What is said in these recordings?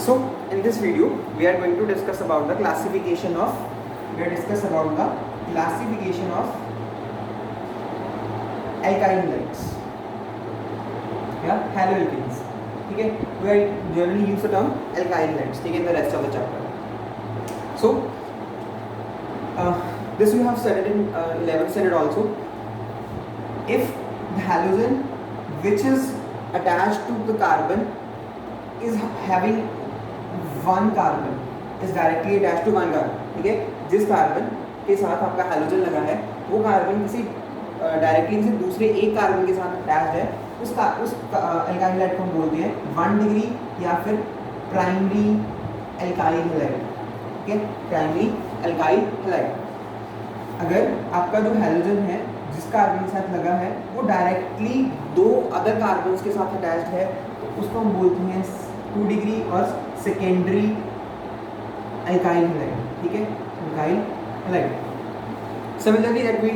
So in this video we are going to discuss about the classification of alkyl halides या haloalkanes. ठीक है, we are generally use the term alkyl halides. ठीक है, in the rest of the chapter. So this we have studied in 11th standard also. If the halogen which is attached to the carbon is having one carbon, is directly attached to one carbon. ठीक है, जिस carbon के साथ आपका halogen लगा है वो carbon किसी डायरेक्टली किसी दूसरे एक कार्बन के साथ अटैच्ड है, उस अल्काइल हैलाइड को हम बोलते हैं 1 डिग्री या फिर प्राइमरी अल्काइल हैलाइड. ठीक है, प्राइमरी अल्काइल हैलाइड. अगर आपका जो हैलोजन है जिस कार्बन के साथ लगा है वो डायरेक्टली दो अदर कार्बन के साथ अटैच्ड है तो उसको हम बोलते हैं 2 डिग्री और सेकेंडरी अल्काइल हैलाइड. ठीक है, alkyl halide. Similarly that we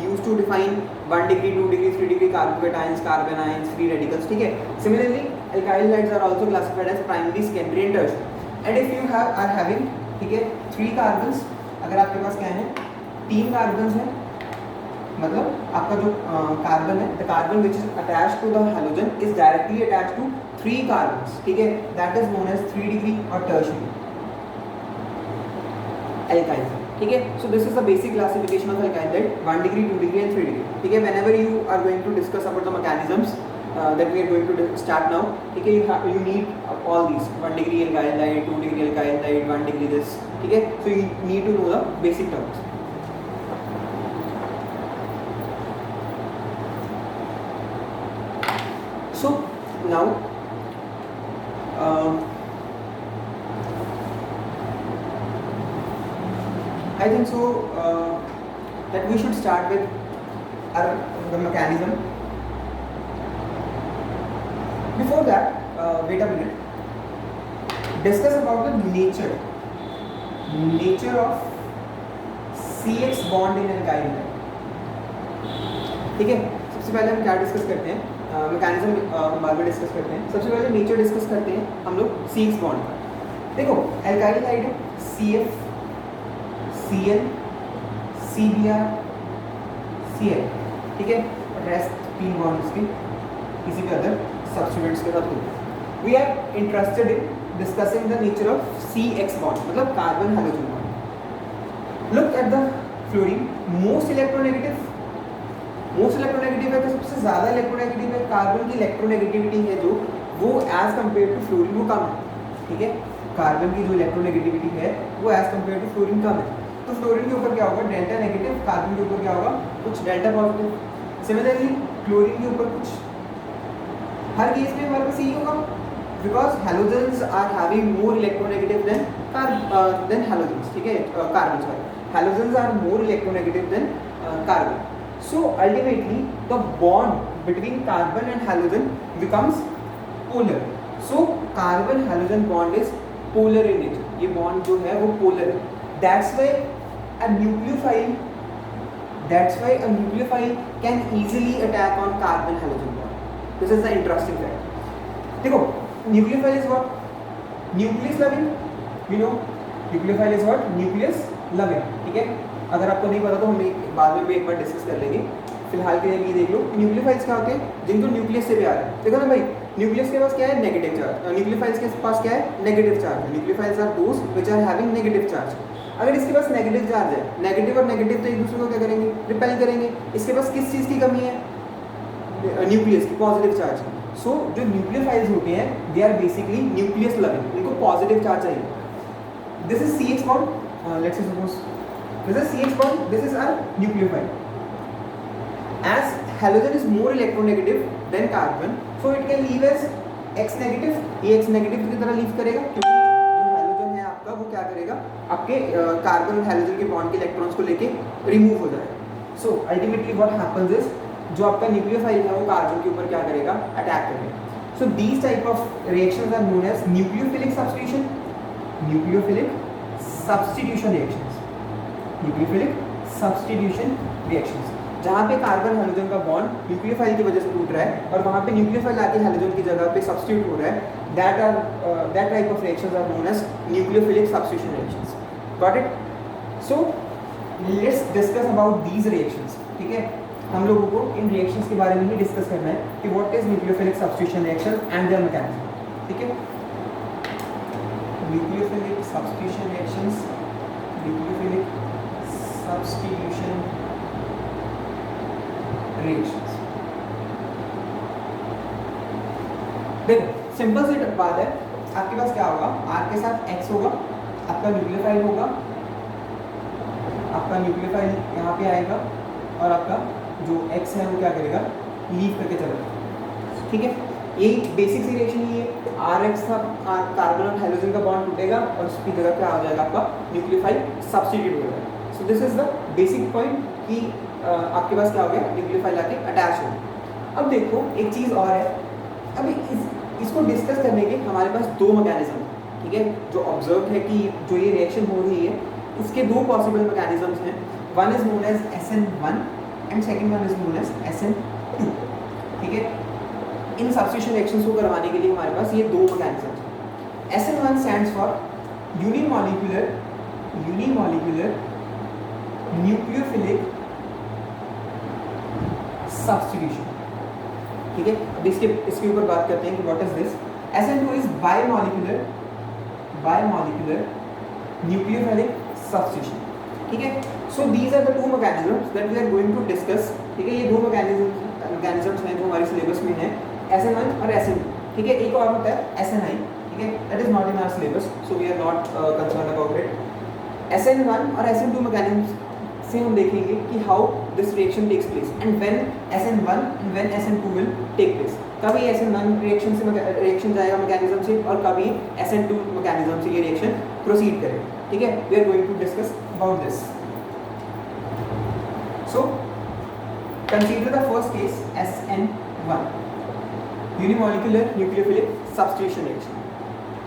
used to define 1 degree, 2 degree, 3 degree carbocations, carbon ions, free radicals. ठीक है. Similarly alkyl halides are also classified as primary, secondary and tertiary. And if you are having, ठीक है, 3 carbons, अगर आपके पास क्या है 3 carbons है, मतलब आपका जो कार्बन है, the carbon which is attached to the halogen is directly attached to 3 carbons. ठीक है, that is known as 3 degree or tertiary alkyl. ठीक है, so this is the basic classification of alkyl halide, 1 degree, 2 degree and 3 degree. ठीक है, whenever you are going to discuss about the mechanisms that we are going to start now, ठीक है, you need all these 1 degree alkyl halide, 2 degree alkyl halide, 1 degree this. ठीक है, so you need to know the basic terms. So now I think so that we should start with the mechanism. Before that, wait a minute. Discuss about the nature of CH bond in alkyl halide. ठीक है, सबसे पहले हम क्या discuss करते हैं, mechanism हम बाद में डिस्कस करते हैं. सबसे पहले नेचर डिस्कस करते हैं हम लोग CH बॉन्ड का. देखो alkyl halide CF Cl Cbr Cl. ठीक है, रेस्ट 3 बॉन्ड इसके किसी भी अदर सब्स्टिट्यूएंट्स के साथ होते हैं. We are interested in discussing the nature of CX bond, मतलब carbon hydrogen bond. Look at the fluorine. Most electronegative है तो सबसे ज़्यादा इलेक्ट्रोनेगेटिव है. कार्बन की इलेक्ट्रोनेगेटिविटी है जो वो एज कम्पेयर टू फ्लोरीन वो कम है. ठीक है, कार्बन की जो इलेक्ट्रोनेगेटिविटी है वो एज कम्पेयर टू फ्लोरीन कम है. तो फ्लोरीन के ऊपर क्या होगा, डेल्टा नेगेटिव. कार्बन के ऊपर क्या होगा, कुछ डेल्टा पॉजिटिव. सिमिलरली क्लोरीन के ऊपर कुछ, हर केस में हमारे पास यही होगा because halogens are having more electronegative than halogens. ठीक है, carbon sorry, halogens are more electronegative than carbon. So ultimately the bond between carbon and halogen becomes polar. So carbon halogen bond is polar in nature. ये bond जो है वो polar है. That's why a nucleophile can easily attack on carbon halogen bond. This is the interesting fact. देखो nucleophile is what? Nucleus loving. You know nucleophile is what? Nucleus loving. ठीक है, अगर आपको नहीं पता तो हम बाद में भी एक बार डिस्कस कर लेंगे. फिलहाल के लिए ये देख लो न्यूक्लियोफाइल्स क्या होते हैं, जिनको न्यूक्लियस से प्यार है. देखो ना भाई, न्यूक्लियस के पास क्या है, नेगेटिव चार्ज. न्यूक्लियोफाइल्स के पास क्या है, negative charge. Nucleophiles are those which are having negative charge. अगर इसके पास नेगेटिव चार्ज है, नेगेटिव और नेगेटिव तो एक दूसरे को क्या करेंगे, रिपेल करेंगे. इसके पास किस चीज़ की कमी है, न्यूक्लियस की, पॉजिटिव चार्ज. सो जो न्यूक्लियोफाइल्स होते हैं they are basically nucleus loving, उनको पॉजिटिव चार्ज चाहिए. This is CH bond. Let's say suppose this is CH bond, this is our nucleophile. As halogen is more electronegative than carbon, so it can leave as X negative. ये X negative की तरह leave करेगा क्योंकि जो halogen है आपका वो क्या करेगा, आपके कार्बन और हैलोजन के बॉन्ड के इलेक्ट्रॉन्स को लेके रिमूव हो जाएगा. So ultimately what happens is जो आपका न्यूक्लियोफाइल है वो कार्बन के ऊपर क्या करेगा, अटैक करेगा. So these type of reactions are known as nucleophilic substitution reactions. Nucleophilic substitution reactions. जहाँ पे कार्बन हाइड्रोजन का बॉन्ड न्यूक्लियोफाइल की वजह से टूट रहा है और वहाँ पे न्यूक्लियोफाइल आके हाइड्रोजन की जगह पे सब्स्टिट्यूट हो रहा है, that type of reactions are known as nucleophilic substitution reactions. Got it? So let's discuss about these reactions. ठीक है, हम लोगों को इन रिएक्शंस के बारे में ही डिस्कस करना है कि what is nucleophilic substitution reaction and there mechanism. ठीक है, nucleophilic substitution reactions, nucleophilic substitution reactions. देखो सिंपल सी बात है, आपके पास क्या होगा, R के साथ X होगा, आपका न्यूक्लियोफाइल होगा, आपका न्यूक्लियोफाइल यहाँ पे आएगा और आपका जो X है वो क्या करेगा, लीव करके चलेगा। ठीक है, यही बेसिक सी रिएक्शन ही है। RX था, कार्बन और हाइड्रोजन का बॉन्ड टूटेगा और उसकी जगह क्या हो जाएगा, आपका न्यूक्लियोफाइल सब्स्टिट्यूट हो जाएगा। सो this is the basic point कि आपके पास क्या हो गया, न्यूक्लियोफाइल आके अटैच हो गया। अब देखो एक चीज़ और है, अभी इसको डिस्कस करने के हमारे पास दो मैकेनिज्म, ठीक है, जो ऑब्जर्व है कि जो ये रिएक्शन हो रही है इसके दो पॉसिबल मैकेनिज्म्स हैं। One is known as SN1 and second one is known as SN2। ठीक है, इन सब्स्टिट्यूशन रिएक्शंस को करवाने के लिए हमारे पास ये दो मैकेनिज्म हैं। SN1 stands for unimolecular nucleophilic substitution. ठीक है, अब इसके ऊपर बात करते हैं कि what is this. SN2 is biomolecular nucleophilic substitution. ठीक है, so these are the two mechanisms that we are going to discuss. ठीक है, ये दो मैकेनिज्म्स हैं जो हमारे सिलेबस में हैं, SN1 और SN2। ठीक है, एक और होता है SNI। ठीक है, that is not in our syllabus, so we are not concerned about it. SN1 और SN2 मैकेनिज्म से हम देखेंगे कि how this reaction takes place and when SN1 and when SN2 will take place. कभी SN1 reaction जाएगा mechanism से और कभी SN2 मैकेनिज्म से ये रिएक्शन प्रोसीड करेगा। ठीक है, we are going to discuss about this. So consider the first case SN1, unimolecular nucleophilic substitution reaction.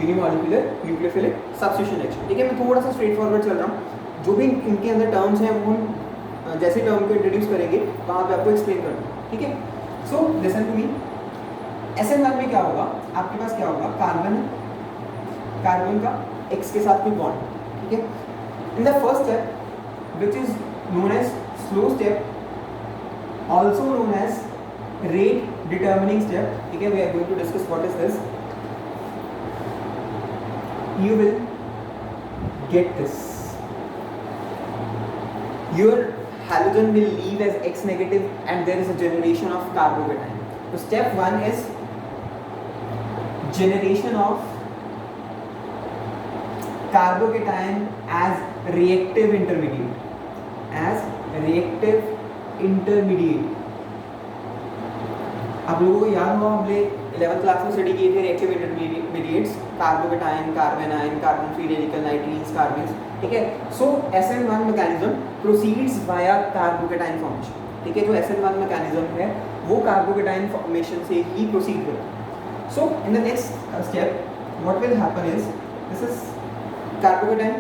Unimolecular nucleophilic substitution reaction. ठीक है, मैं थोड़ा सा स्ट्रेट फॉरवर्ड चल रहा हूँ, जो भी इनके अंदर टर्म्स हैं वो हम जैसे टर्म को इंट्रोड्यूस करेंगे वहाँ पे आपको एक्सप्लेन करना है। ठीक है, so listen to me. SN1 में क्या होगा, आपके पास क्या होगा, कार्बन का X के साथ कोई बॉन्ड। ठीक है, in the first step which is known as slow step, also known as rate determining step. ठीक है, we are going to discuss what is this. You will get this, your halogen will leave as X negative and there is a generation of carbocation. So step 1 is generation of carbocation as reactive intermediate। आप लोगों को याद होगा हमने 11th class में study किए थे reactive intermediates, carbocation, carbanion, carbon free radical, nitrenes, carbenes. ठीक है, so SN1 mechanism proceeds via carbocation formation. ठीक है, जो SN1 मैकेनिज्म है वो कार्बोकेटाइन फॉर्मेशन से ही प्रोसीड करता है। So in the next step what will happen is, this is carbocation,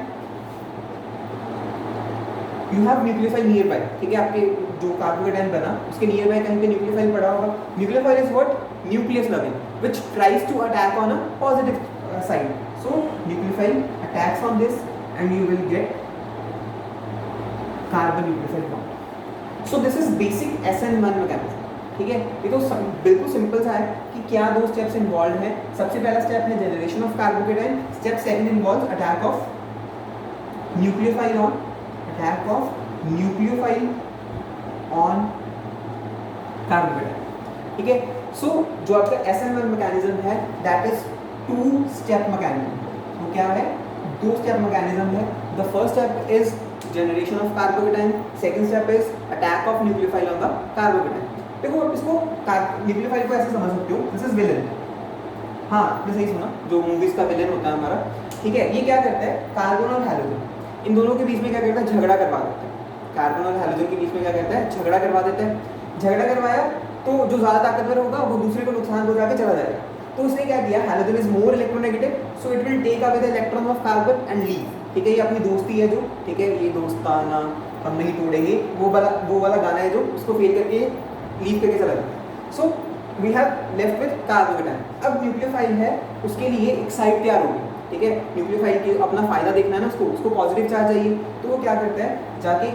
you have nucleophile nearby. ठीक है, आपके जो कार्बोकेटाइन बना उसके नियर बाय कहीं पे न्यूक्लियोफाइल पड़ा होगा। Nucleophile is what, nucleus loving which tries to attack on a positive side. So nucleophile attacks on this and you will get carbon nucleophile bond। So this is basic SN1 mechanism। ठीक है, ये तो बिल्कुल simple सा है कि क्या दो स्टेप्स इन्वॉल्व हैं। सबसे पहला स्टेप है generation of carbocation, step second involves attack of nucleophile on carbocation. ठीक है, सो जो आपका SN1 मैकेनिज्म है that is two step mechanism. वो क्या है, दो स्टेप मैकेनिज्म है। The first step is generation of carbocation, second step is attack of nucleophile on the carbocation. देखो आप इसको न्यूक्लियोफाइल को ऐसे समझ सकते हो, दिस इज विलेन। हाँ, आपने सही सुना, जो मूवीज का विलेन होता है हमारा। ठीक है, ये क्या करता है, कार्बन और हाइड्रोजन इन दोनों के बीच में क्या करता है, झगड़ा करवा देता है। कार्बन और हाइड्रोजन के बीच में क्या करता है, झगड़ा करवा देता है। झगड़ा करवाया तो जो ज़्यादा ताकतवर होगा वो दूसरे को नुकसान पहुंचा के चला जाएगा। तो उसने क्या किया, hydrogen is more electronegative, so it will take away the electron of carbon and leave. ठीक है, ये अपनी दोस्ती है जो, ठीक है, ये दोस्ताना हम नहीं तोड़ेंगे, वो वाला गाना है जो उसको फेल करके लीव करके चला जाता। So we have left with carbocation. अब न्यूक्लियोफाइल है, उसके लिए एक साइड तैयार होगी, ठीक है। न्यूक्लियोफाइल की अपना फायदा देखना है ना, उसको पॉजिटिव चार्ज चाहिए, तो वो क्या करता है, जाके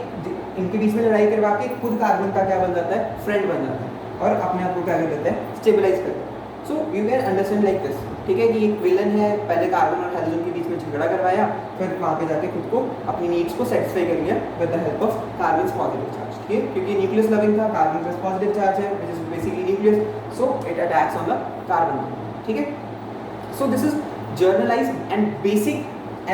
इनके बीच में लड़ाई करवा के खुद कार्बन का क्या बन जाता है, फ्रेंड बन जाता है और अपने आप को क्या कर देता है, स्टेबलाइज करता है। So you can understand like this, ठीक है, कि एक विलन है, पहले कार्बन और हाइड्रोजन के बीच में झगड़ा करवाया, फिर वहाँ पे जाके खुद को अपनी नीड्स को सेटिस्फाई कर लिया with the help of carbon positive charge, ठीक है, क्योंकि न्यूक्लियस लविंग था, कार्बन प्लस पॉजिटिव चार्ज है which is basically nucleus, so it attacks on the carbon, ठीक है। So this is generalized and basic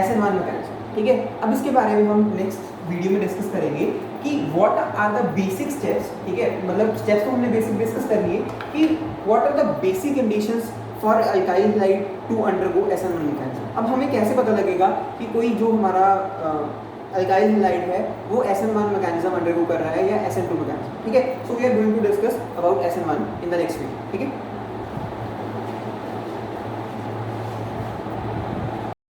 SN1 mechanism, ठीक है। अब इसके बारे में हम नेक्स्ट वीडियो में डिस्कस करेंगे कि what are the basic steps, ठीक है, मतलब स्टेप्स तो हमने बेसिक डिस्कस कर लिए कि what are the basic conditions for alkyl halide to undergo SN1 mechanism. अब हमें कैसे पता लगेगा कि कोई जो हमारा अल्काइल हैलाइड है वो SN1 मैकेनिज्म अंडरगो कर रहा है या SN2 मैकेनिज्म, ठीक है। So we are going to discuss about SN1 in the next video, ठीक है।